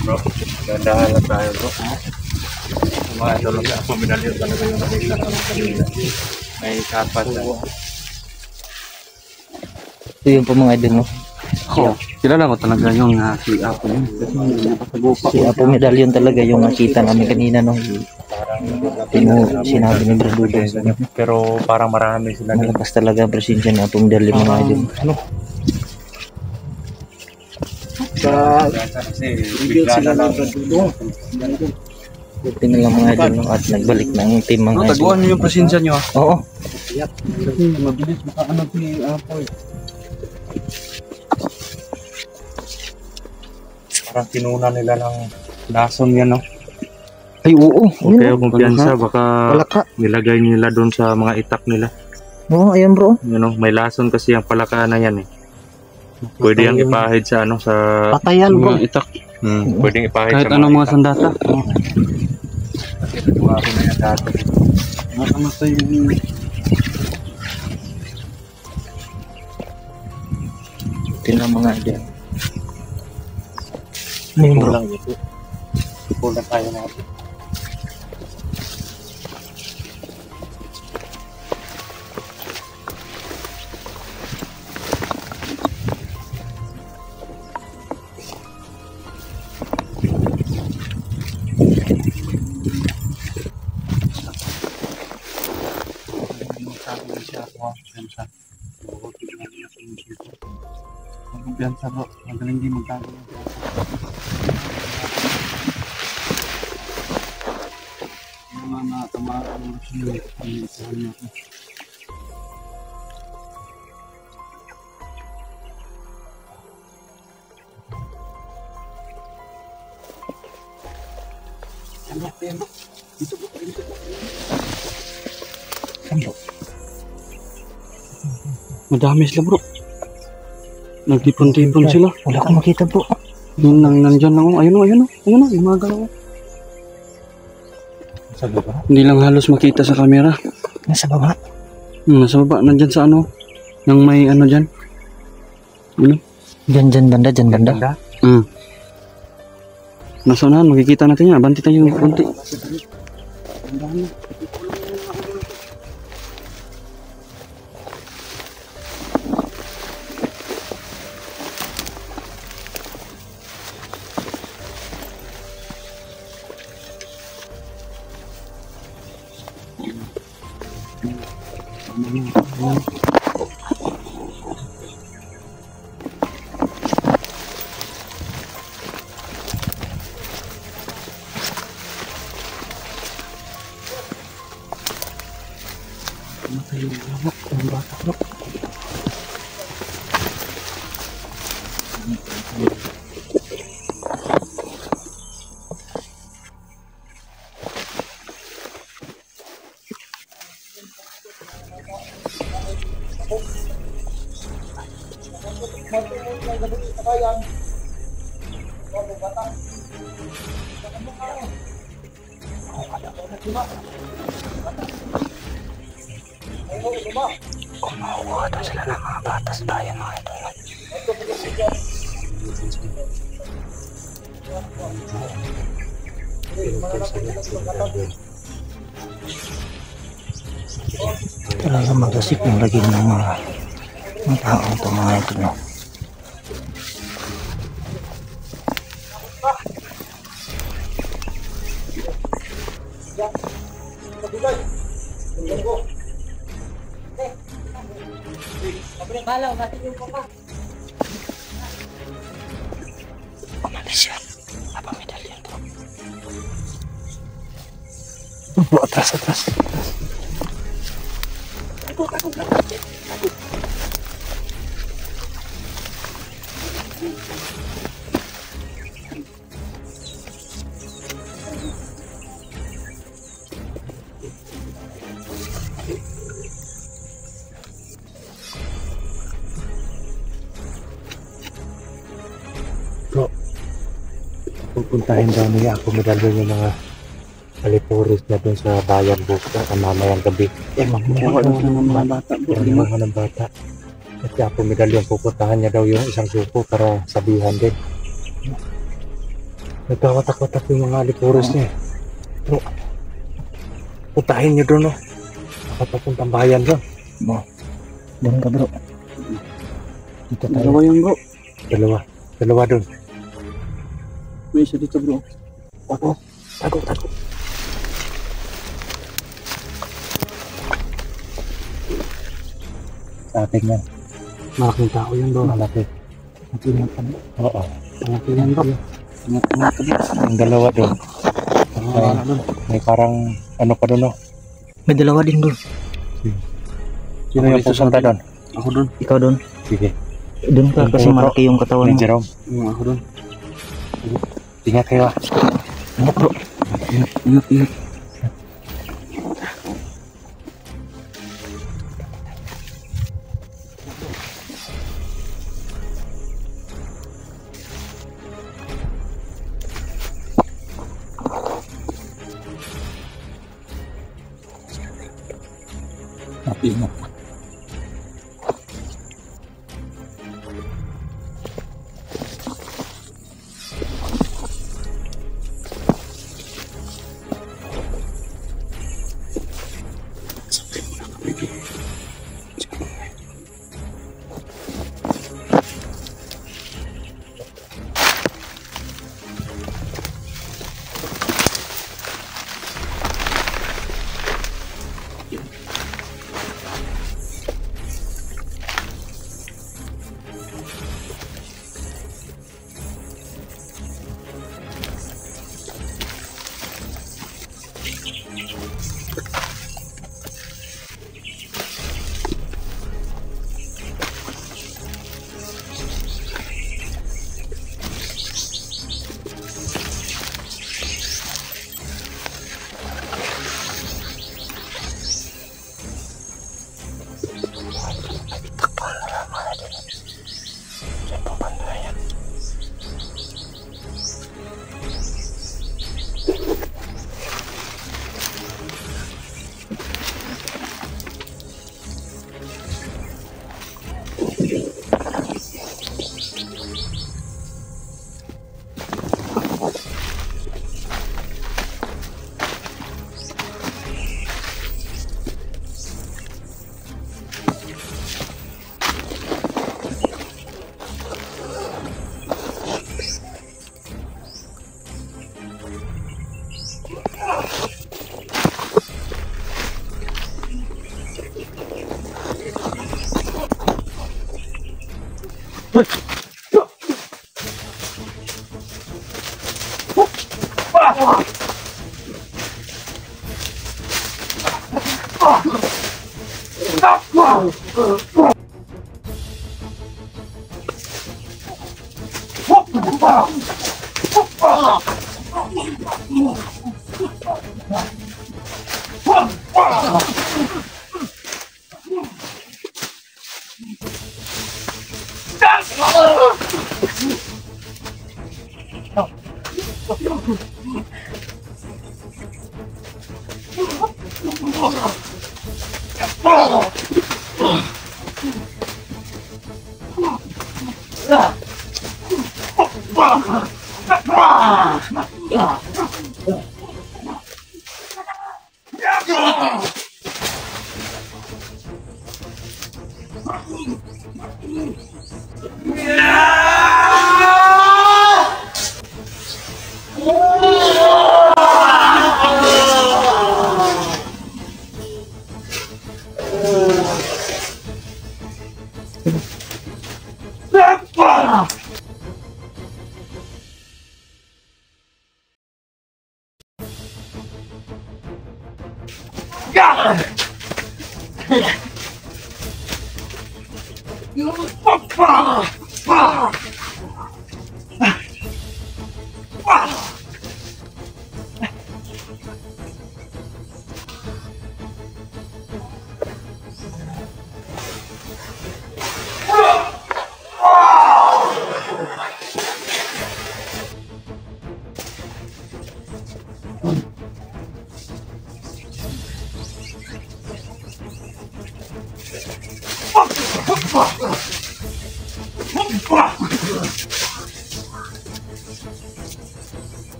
Bro, gandahan lang tayo bro. Mga talaga ako medalyon talaga yung nakita namin kanina. May kapat na. Ito yung po mga idol, no? Oh, kilala ko talaga yung si Apo yun. Si Apo Medallion talaga yung nakita namin kanina, no? Sinabi ni Bro Dudong. Pero parang marami sila. Malakas talaga ang presensya ni Apo Medallion, mga idol. Ano? Kasi bigla na lang. Buti na lang mga idol, no? At nagbalik na ang team mga idol. Taguan niyo yung presensya niyo. Oo. Kasi mabilis makaano si Apo. Parang tinuna nila ng lason yan, no? Ay, oo. Okay, kumpiyansa, baka Palaka. nilagay nila doon sa mga itak nila. Oo, ayan bro. You know, may lason kasi ang palaka na yan eh. Pwede yung ipahid sa ano, sa Patayan bro. mga itak. Pwedeng ipahid Kahit sa anong mga itak. sandata. Kasi natuwa ko na yan dati. Nakamatay yung... Buti na mga idol. Ayun bro. Kulang ito. Kulang tayo natin. Kumpiyansa bro, magaling din magtago. Yung mga nakatamaan ng sila, ang isahan niya ako. Madami sila bro. Nagtipon-tipon sila. Wala akong makita bro. Yung nandyan lang, ayun o, yung mga galaw. Sa baba? Hindi lang halos makita sa camera. Nasa baba. Nasa baba, nandyan sa ano, yung may ano dyan. Ano? Dyan banda. Nasa unahan, makikita natin yan. Abanti tayo yung konti. Kumukuha daw sila ng mga bata sa bayan mga idol. Talaga magasip yung lagi ng mga taong ito mga idol, no? Umalis siya. Apa medalya ito? Atras. Bro, pupuntahin daw niya ako medalyon yung mga Alipuris na dun sa bayan bukas ang mamayang gabi. Makuha daw ng mga bata bro. Mga ng bata. At kaya po medalyon pupuntahan niya daw yung isang suko para sabihan din. Nagkawatak-watak yung mga lipuros niya. Bro, puntahin niyo doon, no? Nakapapuntang bayan doon. Bro, doon ka bro. Dito tayo. Dalawa yan bro. Dalawa doon. May isa dito bro. Oo, tago. Sa atin yan. Malaking tao yan bro. Malaki. Ingat ka. Oo. Malaki yan bro. Ingat ka bro. Yung dalawa doon. Wala doon. May parang ano pa doon, no? May dalawa din doon. Sino Ako yung dito pupunta sa- doon? Ako doon. Ikaw doon. Sige. Doon ka kasi Bro. malaki yung katawan Ni mo. Jerome. Ako doon. Ingat kayo, ah. Ingat bro. Ingat. Ingat.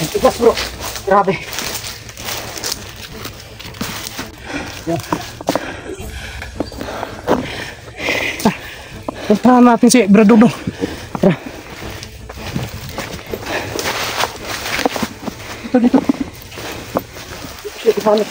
Ang tigas bro. Grabe. Puntahan natin si Bro Dudong. Tara. Dito. Shit, paano?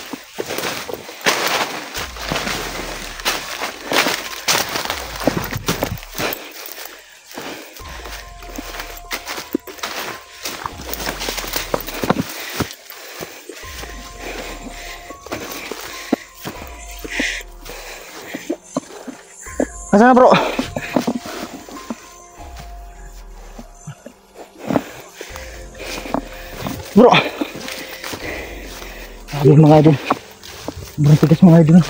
Nasaan na bro? Bro. Ayun mga idol. Sobrang tigas mga idol.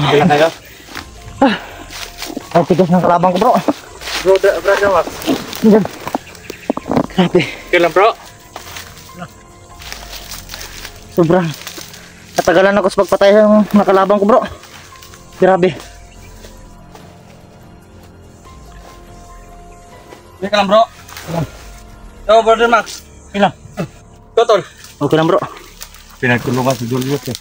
Kailan kayo? Ang tigas ng kalabang ko bro. Brother Max. Diyan. Grabe. Kailan bro? Sobrang katagalan ako sa pagpatay ng nakalabang ko bro. Grabe. Kailan lang bro? Yo, Brother Max. Ilang? Totol. Okay lang bro. Pinagtulungan si Julius eh.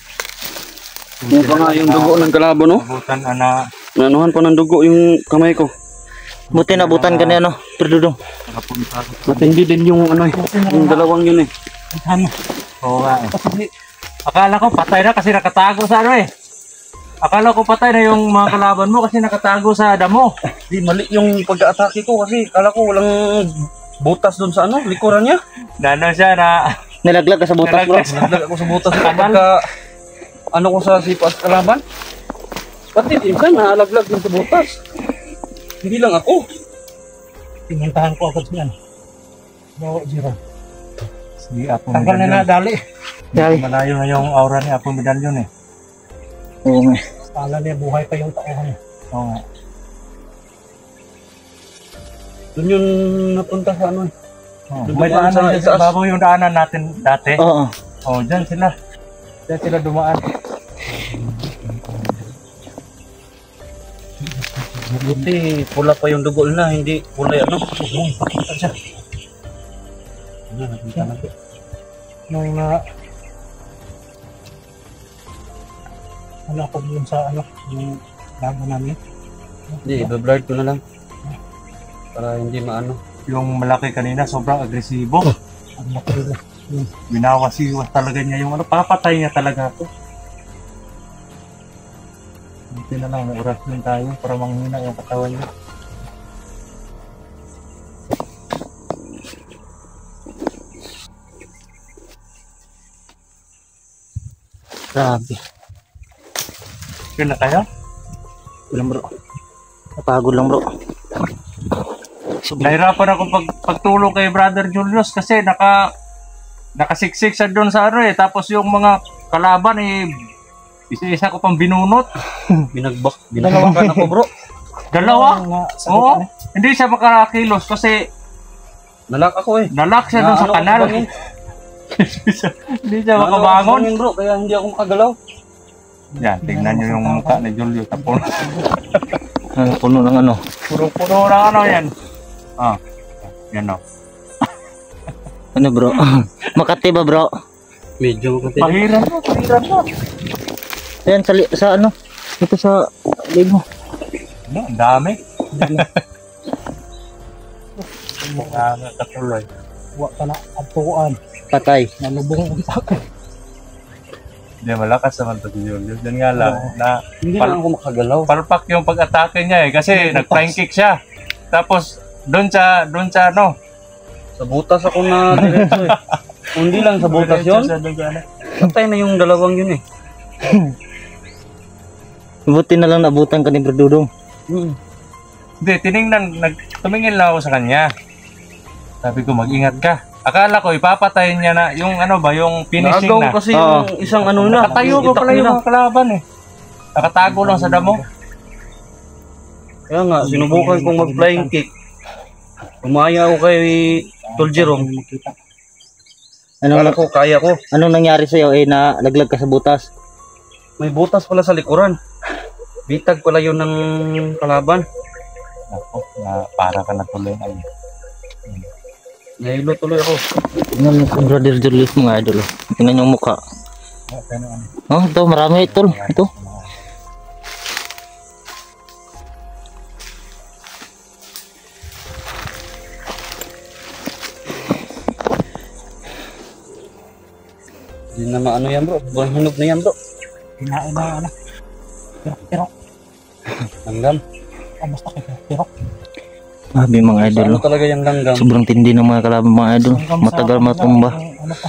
Ano pa nga yung dugo ng kalabo, no? Abutan ana. Nanuhan pa ng dugo yung kamay ko. Buti nabutan ka niya no. Pero Dudong. Nakapunta ko. Matindi din yung ano, yung dalawang yun eh. Oo nga eh. Akala ko patay na kasi nakatago sa ano eh. Akala ko patay na yung mga kalaban mo kasi nakatago sa damo. Di mali yung pag-atake ko kasi kala ko walang butas doon sa ano, likuran niya. Nano siya na Nilaglag ka sa butas bro. Naglag ako sa butas pagka ano ko sa sipas kalaban. Pati minsan nalaglag din sa butas. Hindi lang ako. Pinuntahan ko agad yan. No, zero. si Apo Tanggal na Medalyon. dali. Dali. Malayo na yung aura ni Apo Medalyon eh. Oo nga. Kala niya buhay pa yung taon. Oo nga. Doon yung napunta sa ano eh. Oh, Doon may dumaan daanan sa dyan itaas. sa babaw yung daanan natin dati. Oo. Oh, dyan sila. Dyan sila dumaan. Buti pula pa yung dugo na, hindi kulay ano. Pakita siya. Nakita na to. Nung ano ako dun sa ano, yung lago namin. Hindi, i-blurred ko na lang. Para hindi maano. Yung malaki kanina sobrang agresibo. Ang laki nila. Binawasiwas talaga niya yung ano. Papatay niya talaga ako. Buti na lang, may orasyon tayo para manghina yung katawan niya. Grabe. Yun na tayo? Walang bro. Napagod lang bro. Nahirapan ako pagtulong kay Brother Julius kasi nakasiksik siya doon sa ano eh. Tapos yung mga kalaban eh, isa-isa ko pang binunot. Binagbakan ako bro. Dalawa? Sa Oo. Hindi siya makakakilos kasi Nalak ako eh. nalak siya doon sa Ano, kanal. ako bangin. Hindi siya Ano, ako makabangon. bangin, bro, kaya hindi ako makagalaw. Yan, tingnan nyo yung mukha ni Julius. Tapos Puno ng ano. puro-puro ng ano yan. Ah, yan o. Ano bro? Makati ba bro? Medyo makati. Mahirap mo, mahirap mo. Ayan sa ano? Ito sa leg mo. Ano, ang dami. Ang katuloy. Wa ka na atuan. Patay. Nalubong ang tako. Hindi, malakas naman to si Julius. Yan nga lang, na Hindi lang ako makagalaw. palpak yung pag-atake niya eh. Kasi nag-flying kick siya. Tapos, doon sa ano. Sa butas ako na diretso eh. Kung hindi lang sa butas yun, patay na yung dalawang yun eh. Buti na lang nabutan ka ni Bro Dudong. Hindi, tumingin lang ako sa kanya. Sabi ko, mag-ingat ka. Akala ko, ipapatayin niya na yung ano ba, yung finishing Naagaw na. kasi yung isang ano na. Nakatayo ko pala yung mga kalaban eh. Nakatago lang sa damo. Kaya nga, sinubukan kong mag-flying kick. Umaya ako kay Tol Jerome. Kala ko, kaya ko. Anong nangyari sa'yo? Nalaglag ka sa butas. May butas pala sa likuran. Bitag pala yun ng kalaban. Ako, para ka na tuloy. Nahilo tuloy ako. Tingnan mo kung Brother Julius mga idol. Tingnan yung mukha. Oh, ito marami tol. Ito. Hindi na maano yan bro. Buwan hinog na yan bro. Kinain na ano. Pero, Langgam. basta pero. Sabi mga idol. Ano talaga yung langgam? Sobrang tindi ng mga kalaban mga idol. Matagal matumba. Ano pa?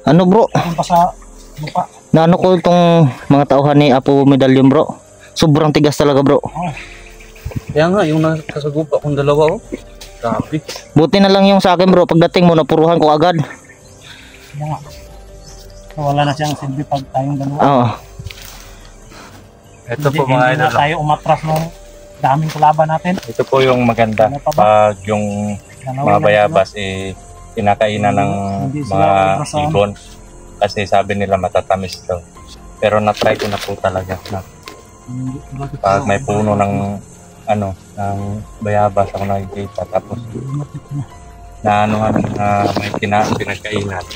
Ano bro? Ano pa sa lupa? Naano ko itong mga tauhan ni Apo Medallion bro. Sobrang tigas talaga bro. Kaya nga, yung nakasagupa akong dalawa oh. Grabe. Buti na lang yung sa akin bro. Pagdating mo napuruhan ko agad. Ano nga. So, wala na siyang silbi pag tayong dalawa. Oo. Ito po Hindi mga na idol. tayo umatras ng daming kalaban natin. Ito po yung maganda. Pag yung mga bayabas kinakainan ng Hindi mga sila ubrasan. ibon. Kasi sabi nila matatamis daw. Pero na-try ko na po talaga. Pag may puno ng ng bayabas ako nakikita. Tapos na may pinagkainan.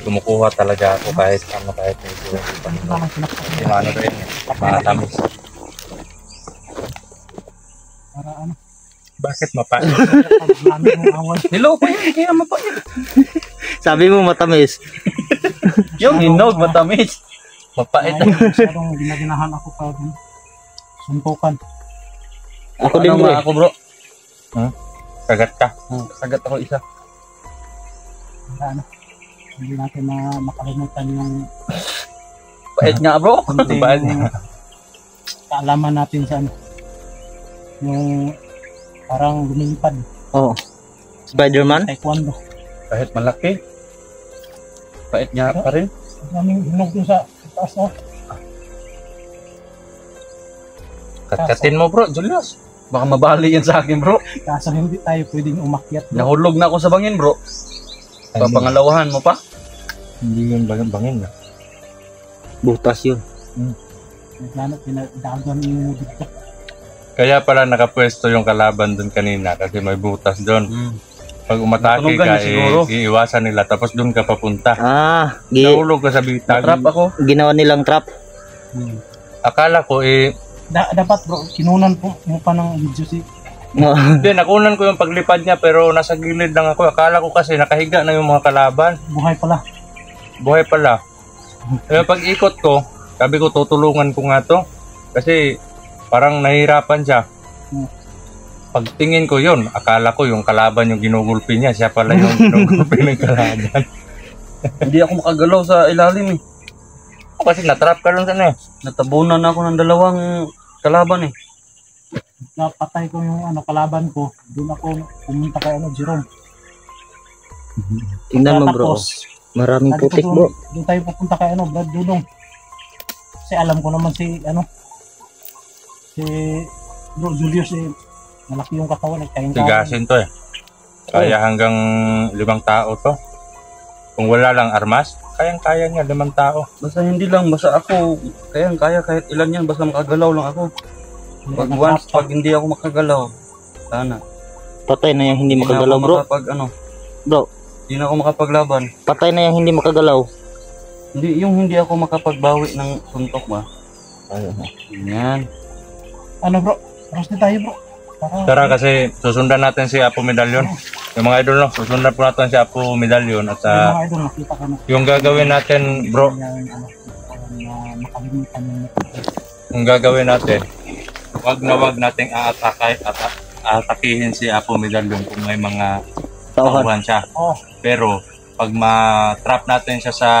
Kumukuha talaga ako kahit medyo ano rin, matamis. Para ano? Bakit mapait? Pag namin ng awan. Hello pa yun, kaya mapait. Sabi mo matamis. Yung hinog, matamis. Mapait. Masyadong ginaginahan ako pag suntukan. Ako din bro. Ako bro. Kagat ka. Sagat ako isa. Para ano? Hindi natin makalimutan yung Pait nga bro. konting Bait. kaalaman natin sa ano. Yung parang lumilipad. Oh. Spider-Man? Taekwondo. Kahit malaki. Pait nga pa rin. Ang daming hinog dun sa taas oh. Katkatin mo bro, Julius. Baka mabali yan sa akin bro. Kaso hindi tayo pwedeng umakyat. Nahulog na ako sa bangin bro. Papangalawahan mo pa? Hindi yun bangin na. Butas yun. Nagplano, pinadagan yung dito. Kaya pala nakapwesto yung kalaban dun kanina kasi may butas dun. Pag umatake Natunugan ka, niya siguro. iiwasan nila tapos dun ka papunta. Nahulog ka sa bitag. Trap ako. Ginawa nilang trap. Akala ko Dapat bro, kinunan mo pa ng video si hindi, nakunan ko yung paglipad niya pero nasa gilid lang ako. Akala ko kasi nakahiga na yung mga kalaban. buhay pala. Buhay pala. Kaya pag ikot ko, sabi ko tutulungan ko nga to. Kasi parang nahihirapan siya. Pagtingin ko yun, akala ko yung kalaban yung ginugulpi niya. Siya pala yung ginugulpi ng kalaban. Hindi ako makagalaw sa ilalim eh. Kasi natrap ka lang sana eh. Natabunan ako ng dalawang kalaban eh. Napatay ko yung kalaban ko. Doon ako pumunta kay Jerome. Tingnan mo bro. Tapos, Maraming sabi ko putik bro. doon tayo pupunta kay Brad Dudong. Kasi alam ko naman si Bro Julius malaki yung katawan Tigasin to eh. Kaya hanggang 5 tao to. Kung wala lang armas, kayang-kaya niya 5 tao. Basta hindi lang, basta ako, kaya kahit ilan yan, basta makagalaw lang ako. Pag hindi ako makagalaw, sana. Patay na yung hindi Hindi na makagalaw ako bro. Bro, Hindi na ako makapaglaban. patay na yung hindi makagalaw. Hindi ako makapagbawi ng suntok ba? Yan. bro, tapos na tayo bro. Tara kasi susundan natin si Apo Medallion. Yung mga idol no, susundan po natin si Apo Medallion at Yung mga idol, nakita ko na. yung gagawin natin bro, Makalimutan yung yung gagawin natin, wag nating atakihin si Apo Medallion kung may mga Tauhan. tauhan siya. Oh. Pero pag ma-trap natin siya sa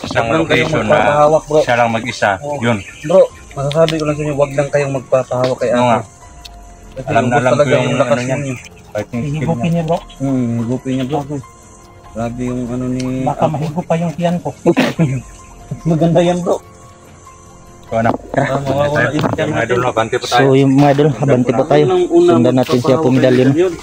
isang Huwag lang kayong location na magpapahawak, bro. siya lang mag-isa, yun. Bro, masasabi ko lang sa inyo, huwag lang kayong magpapahawak kay Oo nga. Apo. Kasi Alam na ubos alam ko talaga yung lakas ano niya. ninyo. Fighting skill Higupin niya. niya bro. Higupin niya, bro. Grabe yung ano ni... Baka mahigop pa yung tiyan ko. Maganda yan, bro. So, anak. Mawawala yung tiyan Mga idol, natin. abante po tayo. So yung mga idol, abante pa tayo. Yun ang unang Sundan natin si Apo magpapahawak kay Medallion. Medallion.